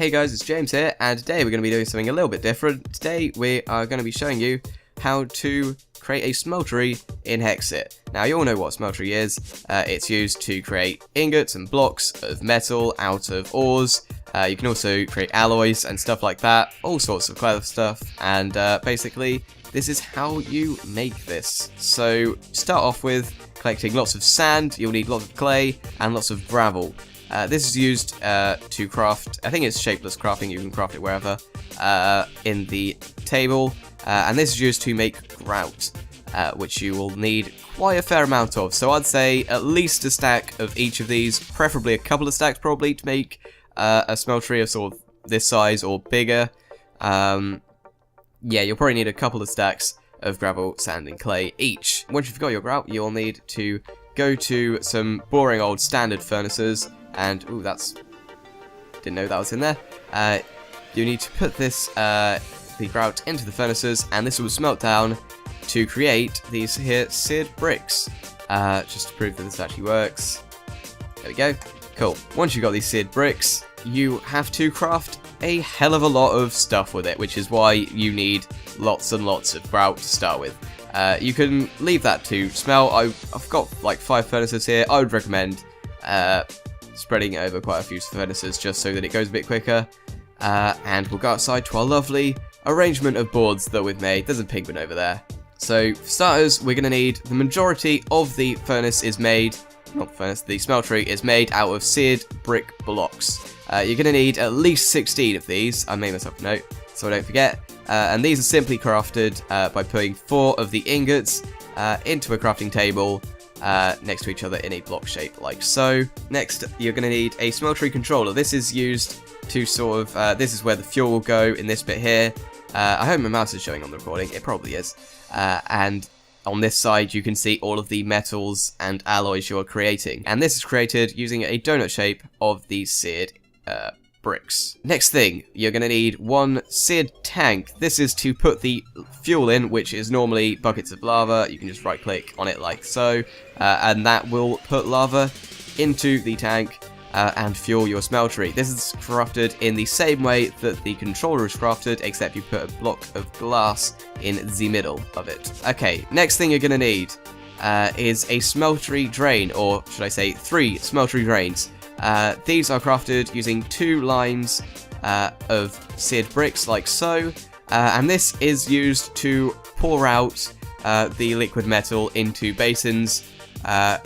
Hey guys, it's James here, and today we're going to be doing something a little bit different. Today we are going to be showing you how to create a smeltery in Hexxit. Now you all know what smeltery is. It's used to create ingots and blocks of metal out of ores. You can also create alloys and stuff like that, all sorts of clever stuff, and basically this is how you make this. So start off with collecting lots of sand. You'll need lots of clay and lots of gravel. This is used to craft, I think it's shapeless crafting, you can craft it wherever, in the table, and this is used to make grout, which you will need quite a fair amount of. So I'd say at least a stack of each of these, preferably a couple of stacks probably, to make a smeltery of sort of this size or bigger. Yeah, you'll probably need a couple of stacks of gravel, sand and clay each. Once you've got your grout, you'll need to go to some boring old standard furnaces. And, ooh, didn't know that was in there. You need to put this, the grout into the furnaces, and this will smelt down to create these here seared bricks. Just to prove that this actually works. There we go. Cool. Once you've got these seared bricks, you have to craft a hell of a lot of stuff with it, which is why you need lots and lots of grout to start with. You can leave that to smelt. I've got like 5 furnaces here. I would recommend, spreading it over quite a few furnaces just so that it goes a bit quicker. And we'll go outside to our lovely arrangement of boards that we've made. There's a penguin over there. So for starters, we're going to need the majority of the furnace is made, not the furnace, the smeltery is made out of seared brick blocks. You're going to need at least 16 of these. I made myself a note so I don't forget. And these are simply crafted by putting 4 of the ingots into a crafting table next to each other in a block shape like so. Next, you're going to need a smeltery controller. This is used to sort of, this is where the fuel will go in this bit here. I hope my mouse is showing on the recording, it probably is. And on this side you can see all of the metals and alloys you're creating. And this is created using a donut shape of the seared bricks. Next thing, you're going to need 1 seared tank. This is to put the fuel in, which is normally buckets of lava. You can just right click on it like so, and that will put lava into the tank and fuel your smeltery. This is crafted in the same way that the controller is crafted, except you put a block of glass in the middle of it. Okay, next thing you're going to need is a smeltery drain, or should I say 3 smeltery drains. These are crafted using 2 lines of seared bricks like so, and this is used to pour out the liquid metal into basins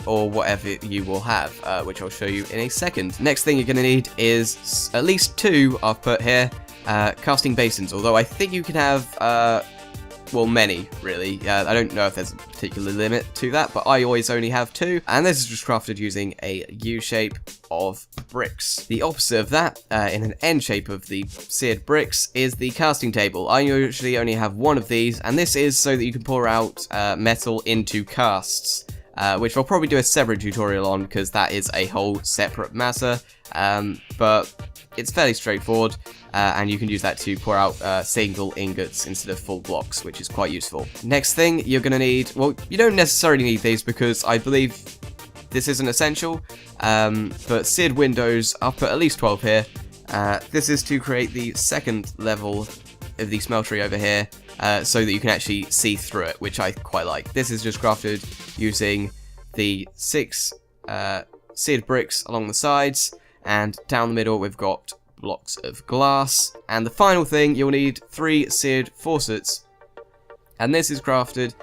or whatever you will have, which I'll show you in a second. Next thing you're going to need is at least 2, I've put here, casting basins, although I think you can have well, many, really. I don't know if there's a particular limit to that, but I always only have 2. And this is just crafted using a U shape of bricks. The opposite of that, in an N shape of the seared bricks, is the casting table. I usually only have 1 of these, and this is so that you can pour out metal into casts, which I'll probably do a separate tutorial on, because that is a whole separate matter. But it's fairly straightforward. And you can use that to pour out single ingots instead of full blocks, which is quite useful. Next thing you're going to need, well, you don't necessarily need these because I believe this isn't essential, but seared windows, I'll put at least 12 here. This is to create the second level of the smeltery over here, so that you can actually see through it, which I quite like. This is just crafted using the 6 seared bricks along the sides, and down the middle we've got blocks of glass. And the final thing, you'll need 3 seared faucets, and this is crafted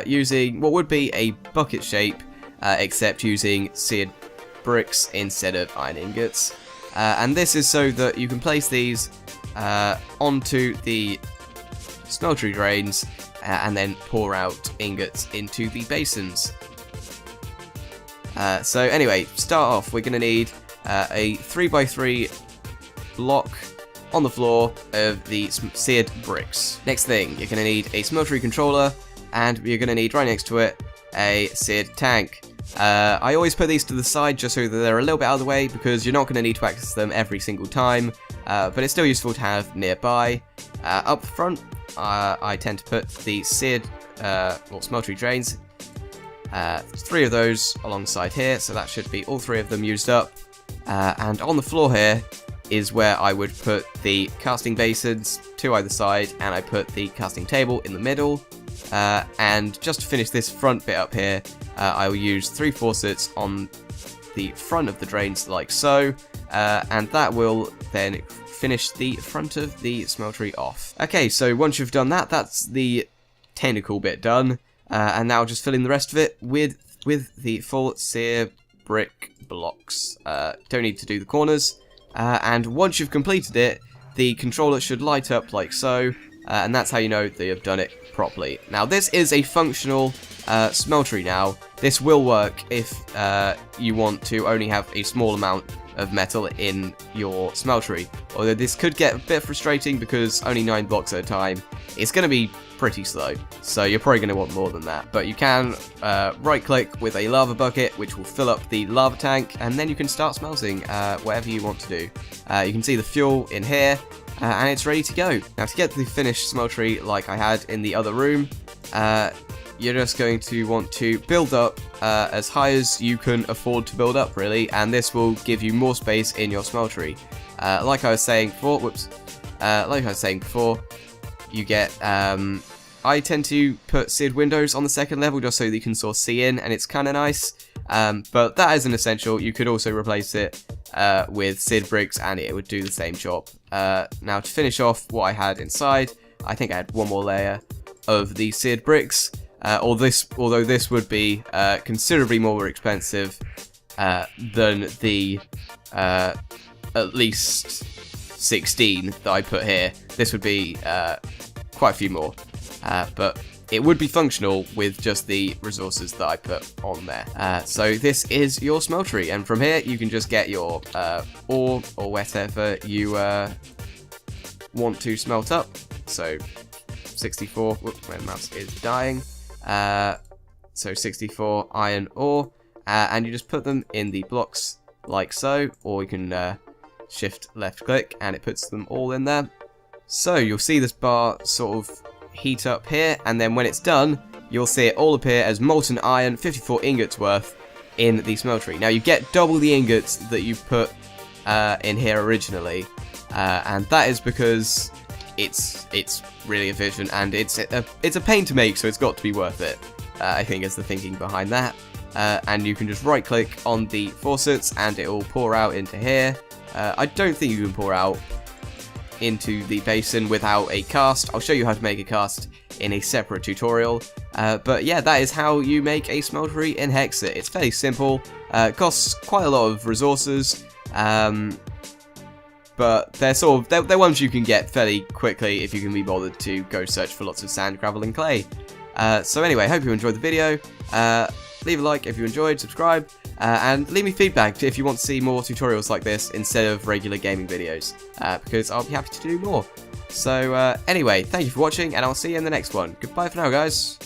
using what would be a bucket shape, except using seared bricks instead of iron ingots. And this is so that you can place these onto the smeltery drains and then pour out ingots into the basins. So anyway, start off, we're going to need a 3x3 block on the floor of the seared bricks. Next thing, you're going to need a smeltery controller, and you're going to need right next to it a seared tank. I always put these to the side just so that they're a little bit out of the way, because you're not going to need to access them every single time, but it's still useful to have nearby. Up front, I tend to put the seared smeltery drains. 3 of those alongside here, so that should be all 3 of them used up. And on the floor here, is where I would put the casting basins to either side, and I put the casting table in the middle. And just to finish this front bit up here, I will use 3 faucets on the front of the drains like so, and that will then finish the front of the smeltery off. Okay, so once you've done that, that's the technical bit done, and now just fill in the rest of it with the full sear brick blocks. Don't need to do the corners, and once you've completed it, the controller should light up like so, and that's how you know that you've done it properly. Now this is a functional smeltery now. This will work if you want to only have a small amount of metal in your smeltery, although this could get a bit frustrating because only 9 blocks at a time. It's going to be pretty slow, so you're probably going to want more than that, but you can right click with a lava bucket, which will fill up the lava tank, and then you can start smelting whatever you want to do. You can see the fuel in here, and it's ready to go. Now to get the finished smeltery like I had in the other room, you're just going to want to build up as high as you can afford to build up, really, and this will give you more space in your smeltery. Like I was saying before, you get, I tend to put seared windows on the second level just so that you can sort of see in, and it's kind of nice, but that isn't essential. You could also replace it with seared bricks and it would do the same job. Now to finish off what I had inside, I think I had one more layer of the seared bricks, although this would be considerably more expensive than the at least 16 that I put here. This would be quite a few more, but it would be functional with just the resources that I put on there. So this is your smeltery, and from here you can just get your ore or whatever you want to smelt up. So 64, whoops, my mouse is dying. So 64 iron ore, and you just put them in the blocks like so, or you can shift left click and it puts them all in there. So you'll see this bar sort of heat up here, and then when it's done, you'll see it all appear as molten iron, 54 ingots worth in the smeltery. Now you get double the ingots that you put in here originally, and that is because it's really efficient and it's a pain to make, so it's got to be worth it. I think is the thinking behind that. And you can just right click on the faucets and it will pour out into here. I don't think you can pour out into the basin without a cast. I'll show you how to make a cast in a separate tutorial. But yeah, that is how you make a smeltery in Hexxit. It's fairly simple. Costs quite a lot of resources. But they're ones you can get fairly quickly if you can be bothered to go search for lots of sand, gravel, and clay. So anyway, hope you enjoyed the video. Leave a like if you enjoyed, subscribe, and leave me feedback if you want to see more tutorials like this instead of regular gaming videos, because I'll be happy to do more. So anyway, thank you for watching, and I'll see you in the next one. Goodbye for now, guys.